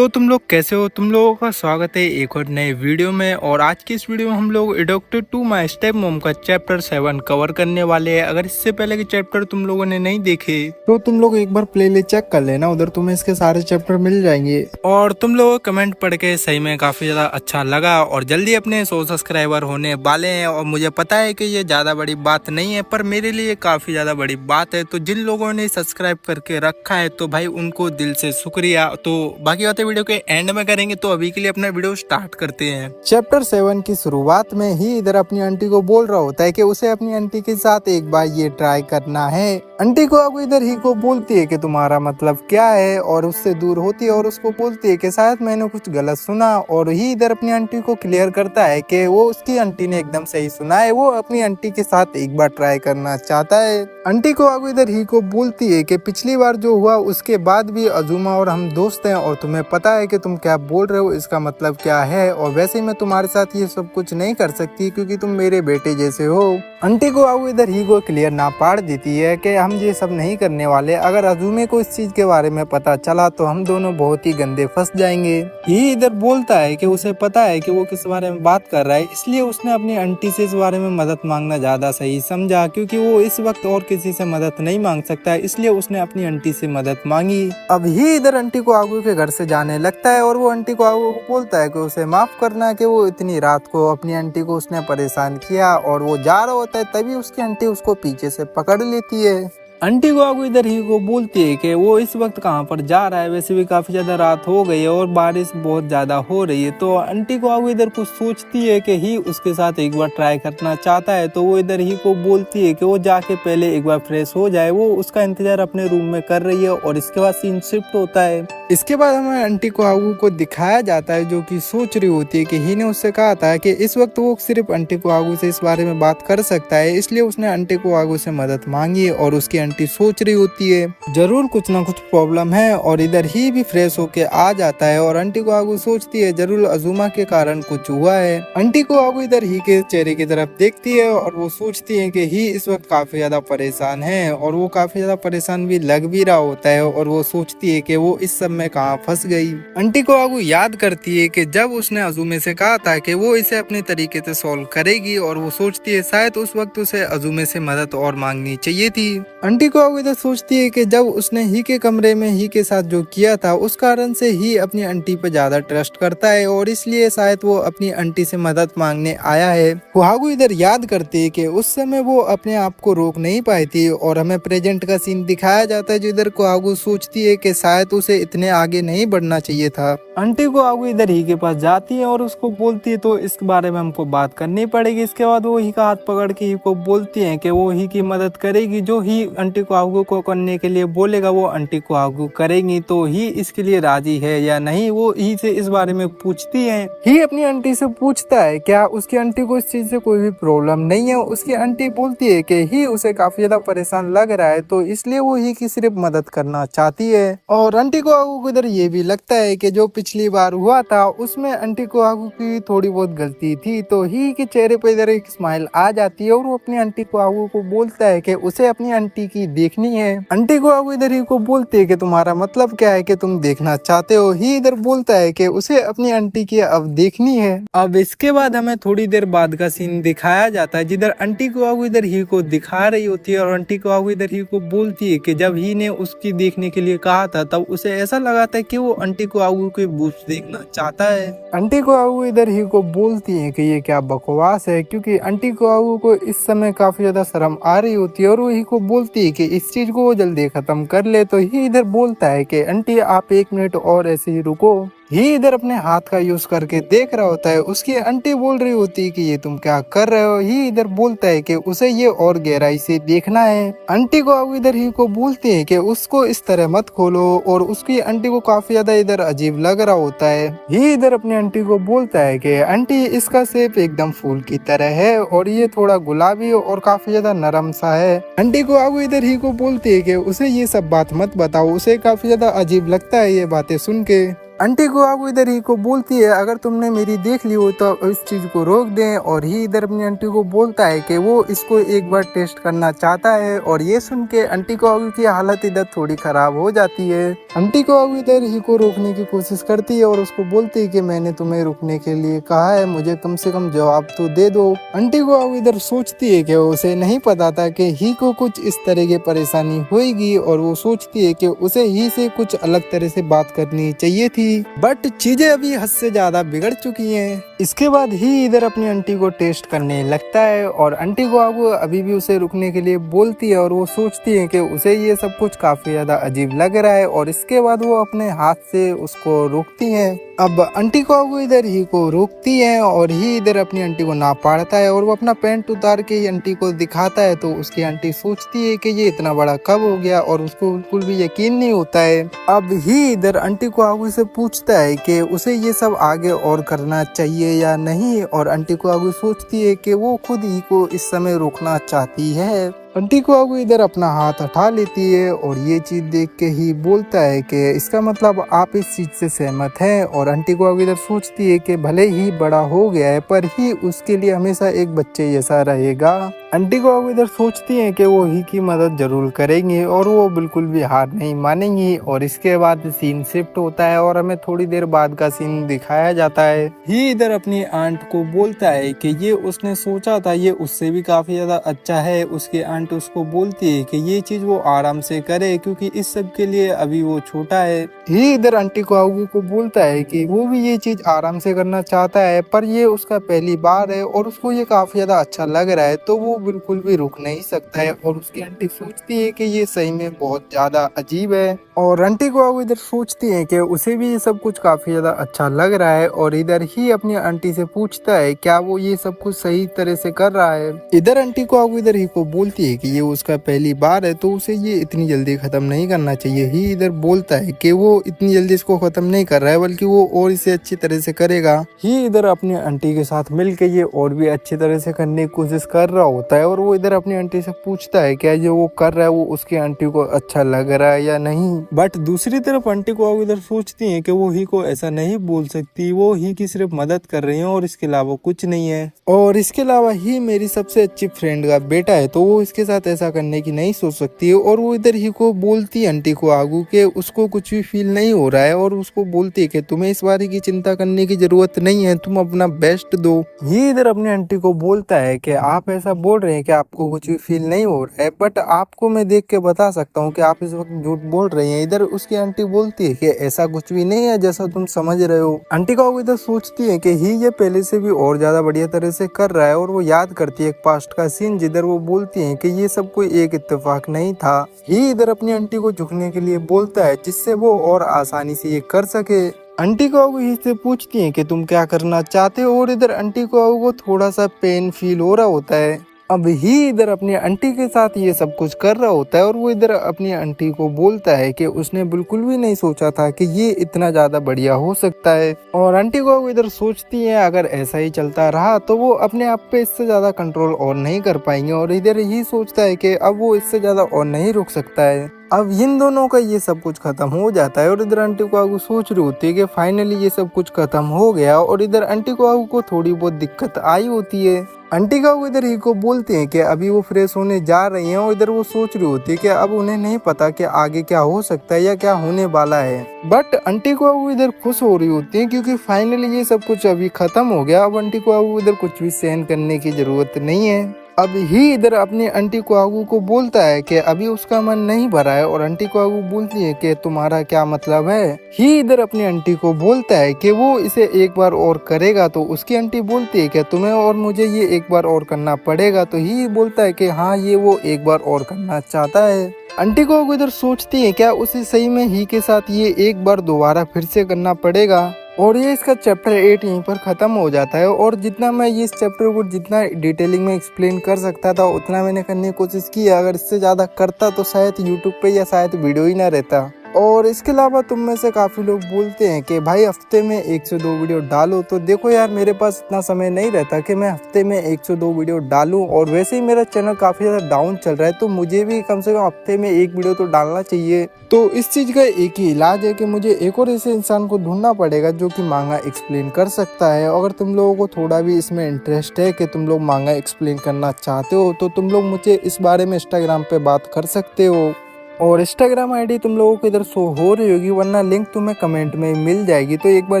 तो तुम लोग कैसे हो। तुम लोगों का स्वागत है एक और नए वीडियो में। और आज की इस वीडियो में हम लोग adopted to my stepmom का चैप्टर 7 कवर करने वाले हैं। अगर इससे पहले के चैप्टर तुम लोगों ने नहीं देखे तो तुम लोग एक बार प्लेलिस्ट चेक कर लेना, उधर तुम्हें इसके सारे चैप्टर मिल जाएंगे। और तुम लोगों को कमेंट पढ़ के सही में काफी ज्यादा अच्छा लगा और जल्दी अपने 100 सब्सक्राइबर होने वाले हैं। और मुझे पता है कि ये ज्यादा बड़ी बात नहीं है, पर मेरे लिए काफी ज्यादा बड़ी बात है। तो जिन लोगों ने सब्सक्राइब करके रखा है तो भाई उनको दिल से शुक्रिया। तो बाकी बातें वीडियो के एंड में करेंगे। तो अभी के लिए अपना वीडियो स्टार्ट करते हैं। चैप्टर 7 की शुरुआत में ही इधर अपनी आंटी को बोल रहा होता है कि उसे अपनी आंटी के साथ एक बार ये ट्राई करना है। आंटी को अब इधर ही को बोलती है कि तुम्हारा मतलब क्या है, और उससे दूर होती है और उसको बोलती है कि शायद मैंने कुछ गलत सुना। और ही इधर अपनी आंटी को क्लियर करता है कि वो उसकी आंटी ने एकदम सही सुना है, वो अपनी आंटी के साथ एक बार ट्राई करना चाहता है। आंटी को अब इधर ही को बोलती है कि पिछली बार जो हुआ उसके बाद भी अजूमा और हम दोस्त हैं, और तुम्हें पता है कि तुम क्या बोल रहे हो, इसका मतलब क्या है। और वैसे ही मैं तुम्हारे साथ ये सब कुछ नहीं कर सकती क्योंकि तुम मेरे बेटे जैसे हो। आंटी को अब इधर ही को क्लियर ना पाड़ देती है कि हम ये सब नहीं करने वाले। अगर अजूमे को इस चीज के बारे में पता चला तो हम दोनों बहुत ही गंदे फंस जाएंगे। ये इधर बोलता है कि उसे पता है कि वो किस बारे में बात कर रहा है, इसलिए उसने अपनी आंटी से इस बारे में मदद मांगना ज्यादा सही समझा, क्योंकि वो इस वक्त और किसी से मदद नहीं मांग सकता है, इसलिए उसने अपनी आंटी से मदद मांगी। अब ही इधर आंटी को आगू के घर से जाने लगता है और वो आंटी को आगू को बोलता है कि उसे माफ करना कि वो इतनी रात को अपनी आंटी को उसने परेशान किया। और वो जा रहा होता है तभी उसकी आंटी उसको पीछे से पकड़ लेती है। आंटी को आगू इधर ही को बोलती है कि वो इस वक्त कहाँ पर जा रहा है, वैसे भी काफी ज्यादा रात हो गई है और बारिश बहुत ज्यादा हो रही है। तो आंटी को आगू इधर कुछ सोचती है कि ही उसके साथ एक बार ट्राई करना चाहता है। तो वो इधर ही को बोलती है कि वो जाके पहले एक बार फ्रेश हो जाए। वो उसका इंतजार अपने रूम में कर रही है और इसके बाद सीन शिफ्ट होता है। इसके बाद हमें आंटी को आगू को दिखाया जाता है जो कि सोच रही होती है कि ही ने उससे कहा था कि इस वक्त वो सिर्फ आंटी को आगू से इस बारे में बात कर सकता है, इसलिए उसने आंटी को आगू से मदद मांगी। और उसकी आंटी सोच रही होती है जरूर कुछ ना कुछ प्रॉब्लम है, और इधर ही भी फ्रेश होके आ जाता है। और आंटी को आगू सोचती है जरूर अजूमा के कारण कुछ हुआ है। आंटी को आगू इधर ही के चेहरे की तरफ देखती है और वो सोचती है कि ही इस वक्त काफी ज्यादा परेशान है, और वो काफी ज्यादा परेशान भी लग भी रहा होता है। और वो सोचती है कि वो इस सब में कहाँ फंस गई। आंटी को आगू याद करती है कि जब उसने अजूमे से कहा था कि वो इसे अपने तरीके से सॉल्व करेगी, और वो सोचती है शायद उस वक्त उसे अजूमे से मदद और मांगनी चाहिए थी। आंटी को आगू इधर सोचती है कि जब उसने ही के कमरे में ही के साथ जो किया था उस कारण से ही अपनी आंटी पे ज्यादा ट्रस्ट करता है, और इसलिए शायद वो अपनी आंटी से मदद मांगने आया है। वो आगू इधर याद करती है कि उस समय वो अपने आप को रोक नहीं पाई थी, और हमें प्रेजेंट का सीन दिखाया जाता है जो इधर को आगू सोचती है कि शायद उसे इतने आगे नहीं बढ़ना चाहिए था। आंटी को आगू इधर ही के पास जाती है और उसको बोलती है तो इस बारे में हमको बात करनी पड़ेगी। इसके बाद वो ही का हाथ पकड़ के ही को बोलती है कि वो ही की मदद करेगी, जो ही आंटी को आगू को करने के लिए बोलेगा वो आंटी को आगू करेंगी। तो ही इसके लिए राजी है या नहीं, वो ही से इस बारे में पूछती है। ही अपनी आंटी से पूछता है क्या उसकी आंटी को इस चीज से कोई भी प्रॉब्लम नहीं है। उसकी आंटी बोलती है कि ही उसे काफी ज्यादा परेशान लग रहा है, तो इसलिए वो ही की सिर्फ मदद करना चाहती है। और आंटी को आगू इधर ये भी लगता है कि जो पिछली बार हुआ था उसमें आंटी को आगू की थोड़ी बहुत गलती थी। तो ही के चेहरे पर इधर एक स्माइल आ जाती है और वो अपनी आंटी को आगू को बोलता है कि उसे अपनी आंटी की देखनी है। आंटी को आगू इधर ही को बोलते है कि तुम्हारा मतलब क्या है कि तुम देखना चाहते हो। ही इधर बोलता है कि उसे अपनी आंटी की अब देखनी है। अब इसके बाद हमें थोड़ी देर बाद का सीन दिखाया जाता है जिधर आंटी को आगू इधर ही को दिखा रही होती है, और आंटी को आगू इधर ही को बोलती है कि जब ही ने उसकी देखने के लिए कहा था तब उसे ऐसा लगा था कि वो आंटी को आगू के बूथ देखना चाहता है। आंटी को आगू इधर ही को बोलती है कि ये क्या बकवास है, क्योंकि आंटी को आगू को इस समय काफी ज्यादा शर्म आ रही होती है, और वो ही को बोलती है कि इस चीज को वो जल्दी खत्म कर ले। तो ही इधर बोलता है कि आंटी आप 1 मिनट और ऐसे ही रुको। ही इधर अपने हाथ का यूज करके देख रहा होता है। उसकी आंटी बोल रही होती है कि ये तुम क्या कर रहे हो। ही इधर बोलता है कि उसे ये और गहराई से देखना है। आंटी को अब इधर ही को बोलते हैं कि उसको इस तरह मत खोलो, और उसकी आंटी को काफी ज्यादा इधर अजीब लग रहा होता है। ही इधर अपनी आंटी को बोलता है कि आंटी इसका शेप एकदम फूल की तरह है, और ये थोड़ा गुलाबी और काफी ज्यादा नरम सा है। आंटी को अब इधर ही को बोलती है कि उसे ये सब बात मत बताओ, उसे काफी ज्यादा अजीब लगता है ये बातें सुन के। आंटी गुआगू इधर ही को बोलती है अगर तुमने मेरी देख ली हो तो इस चीज को रोक दें, और ही इधर अपनी आंटी को बोलता है कि वो इसको एक बार टेस्ट करना चाहता है। और ये सुन के आंटी गुआगू की हालत इधर थोड़ी खराब हो जाती है। आंटी गुआगू इधर ही को रोकने की कोशिश करती है और उसको बोलती है कि मैंने तुम्हें रुकने के लिए कहा है, मुझे कम से कम जवाब तो दे दो। आंटी गुआगू इधर सोचती है कि उसे नहीं पता था कि ही को कुछ इस तरह की परेशानी होगी, और वो सोचती है कि उसे ही से कुछ अलग तरह से बात करनी चाहिए थी, बट चीजें अभी हद से ज्यादा बिगड़ चुकी हैं। इसके बाद ही इधर अपनी आंटी को टेस्ट करने लगता है, और आंटी गुआगू अभी भी उसे रुकने के लिए बोलती है, और वो सोचती है कि उसे ये सब कुछ काफी ज्यादा अजीब लग रहा है, और इसके बाद वो अपने हाथ से उसको रोकती है। अब आंटी गुआगू इधर ही को रोकती है, और ही इधर अपनी आंटी को ना पाड़ता है, और वो अपना पैंट उतार के आंटी को दिखाता है। तो उसकी आंटी सोचती है कि ये इतना बड़ा कब हो गया, और उसको बिल्कुल भी यकीन नहीं होता है। अब ही इधर आंटी गुआगू से पूछता है कि उसे ये सब आगे और करना चाहिए या नहीं, और आंटी गुआगू सोचती है कि वो खुद ही को इस समय रोकना चाहती है। आंटी गुआगू इधर अपना हाथ हटा लेती है, और ये चीज देख के ही बोलता है कि इसका मतलब आप इस चीज से सहमत हैं। और आंटी गुआगू इधर सोचती है कि भले ही बड़ा हो गया है पर ही उसके लिए हमेशा एक बच्चे जैसा रहेगा। आंटी गुआगू इधर सोचती है कि वो ही की मदद जरूर करेंगे, और वो बिल्कुल भी हार नहीं मानेंगी। और इसके बाद सीन शिफ्ट होता है, और हमें थोड़ी देर बाद का सीन दिखाया जाता है। ही इधर अपनी आंट को बोलता है कि ये उसने सोचा था ये उससे भी काफी ज्यादा अच्छा है। उसकी आंट उसको बोलती है कि ये चीज वो आराम से करे, क्योंकि इस सब के लिए अभी वो छोटा है। ही इधर आंटी गुआगू को बोलता है कि वो भी ये चीज आराम से करना चाहता है, पर ये उसका पहली बार है और उसको ये काफी ज्यादा अच्छा लग रहा है, तो वो बिल्कुल भी रुक नहीं सकता है। और उसकी आंटी सोचती है कि ये सही में बहुत ज्यादा अजीब है, और आंटी गुआगू इधर सोचती है कि उसे भी ये सब कुछ काफी ज्यादा अच्छा लग रहा है। और इधर ही अपनी आंटी से पूछता है क्या वो ये सब कुछ सही तरह से कर रहा है। इधर आंटी गुआगू इधर ही को बोलती है कि ये उसका पहली बार है, तो उसे ये इतनी जल्दी खत्म नहीं करना चाहिए। ही इधर बोलता है कि वो इतनी जल्दी इसको खत्म नहीं कर रहा है, बल्कि वो और इसे अच्छी तरह से करेगा। ही इधर अपनी आंटी के साथ मिलकर ये और भी अच्छी तरह से करने की कोशिश कर रहा होता है, और वो इधर अपनी आंटी से पूछता है क्या जो वो कर रहा है वो उसकी आंटी को अच्छा लग रहा है या नहीं। बट दूसरी तरफ आंटी को इधर सोचती है कि वो ही को ऐसा नहीं बोल सकती, वो ही की सिर्फ मदद कर रही है और इसके अलावा कुछ नहीं है। और इसके अलावा ही मेरी सबसे अच्छी फ्रेंड का बेटा है, तो वो इसके साथ ऐसा करने की नहीं सोच सकती है। और वो इधर ही को बोलती है आंटी को आगू के उसको कुछ भी फील नहीं हो रहा है, और उसको बोलती है कि तुम्हें इस बारे की चिंता करने की जरूरत नहीं है, तुम अपना बेस्ट दो। ये इधर अपनी आंटी को बोलता है कि आप ऐसा बोल रहे हैं कि आपको कुछ भी फील नहीं हो रहा है, बट आपको मैं देख के बता सकता हूँ कि आप इस वक्त झूठ बोल रही हैं। इधर उसकी आंटी बोलती है कि ऐसा कुछ भी नहीं है जैसा तुम समझ रहे हो। आंटी को इधर सोचती है कि ही ये पहले से भी और ज्यादा बढ़िया तरह से कर रहा है, और वो याद करती है एक पास्ट का सीन जिधर वो बोलती है कि ये सब कोई एक इत्तेफाक नहीं था। ही इधर अपनी आंटी को झुकने के लिए बोलता है जिससे वो और आसानी से ये कर सके। आंटी को ही से पूछती है कि तुम क्या करना चाहते हो, और इधर आंटी को थोड़ा सा पेन फील हो रहा होता है। अब ही इधर अपनी आंटी के साथ ये सब कुछ कर रहा होता है, और वो इधर अपनी आंटी को बोलता है कि उसने बिल्कुल भी नहीं सोचा था कि ये इतना ज्यादा बढ़िया हो सकता है। और आंटी को इधर सोचती है अगर ऐसा ही चलता रहा तो वो अपने आप पे इससे ज्यादा कंट्रोल और नहीं कर पाएंगे, और इधर ही सोचता है कि अब वो इससे ज्यादा और नहीं रुक सकता है। अब इन दोनों का ये सब कुछ खत्म हो जाता है, और इधर आंटी को आगू सोच रही होती है कि फाइनली ये सब कुछ खत्म हो गया। और इधर आंटी को आगू को थोड़ी बहुत दिक्कत आई होती है। आंटी का इधर ही को बोलते हैं कि अभी वो फ्रेश होने जा रही हैं, और इधर वो सोच रही होती है कि अब उन्हें नहीं पता कि आगे क्या हो सकता है या क्या होने वाला है। बट आंटी को इधर खुश हो रही होती है क्योंकि फाइनली ये सब कुछ अभी खत्म हो गया। अब आंटी को इधर कुछ भी सहन करने की जरूरत नहीं है। अब ही इधर अपनी आंटी को बोलता है कि अभी उसका मन नहीं भरा है, और आंटी को बोलती है कि तुम्हारा क्या मतलब है। ही इधर अपनी आंटी को बोलता है कि वो इसे एक बार और करेगा, तो उसकी आंटी बोलती है कि तुम्हें और मुझे ये एक बार और करना पड़ेगा। तो ही बोलता है कि हाँ ये वो एक बार और करना चाहता है। आंटी को इधर सोचती है क्या उसे सही में ही के साथ ये एक बार दोबारा फिर से करना पड़ेगा। और ये इसका चैप्टर 8 यहीं पर खत्म हो जाता है। और जितना मैं ये इस चैप्टर को जितना डिटेलिंग में एक्सप्लेन कर सकता था उतना मैंने करने की कोशिश की। अगर इससे ज्यादा करता तो शायद यूट्यूब पे या शायद वीडियो ही ना रहता। और इसके अलावा तुम में से काफ़ी लोग बोलते हैं कि भाई हफ्ते में 1 से 2 वीडियो डालो। तो देखो यार, मेरे पास इतना समय नहीं रहता कि मैं हफ्ते में 1 से 2 वीडियो डालूं, और वैसे ही मेरा चैनल काफ़ी ज़्यादा डाउन चल रहा है, तो मुझे भी कम से कम हफ्ते में 1 वीडियो तो डालना चाहिए। तो इस चीज़ का एक ही इलाज है कि मुझे एक और ऐसे इंसान को ढूंढना पड़ेगा जो कि मांगा एक्सप्लेन कर सकता है। अगर तुम लोगों को थोड़ा भी इसमें इंटरेस्ट है कि तुम लोग मांगा एक्सप्लेन करना चाहते हो, तो तुम लोग मुझे इस बारे में इंस्टाग्राम पे बात कर सकते हो। और इंस्टाग्राम आईडी तुम लोगों को इधर शो हो रही होगी, वरना लिंक तुम्हें कमेंट में मिल जाएगी, तो एक बार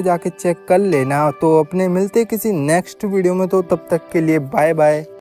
जाके चेक कर लेना। तो अपने मिलते किसी नेक्स्ट वीडियो में, तो तब तक के लिए बाय बाय।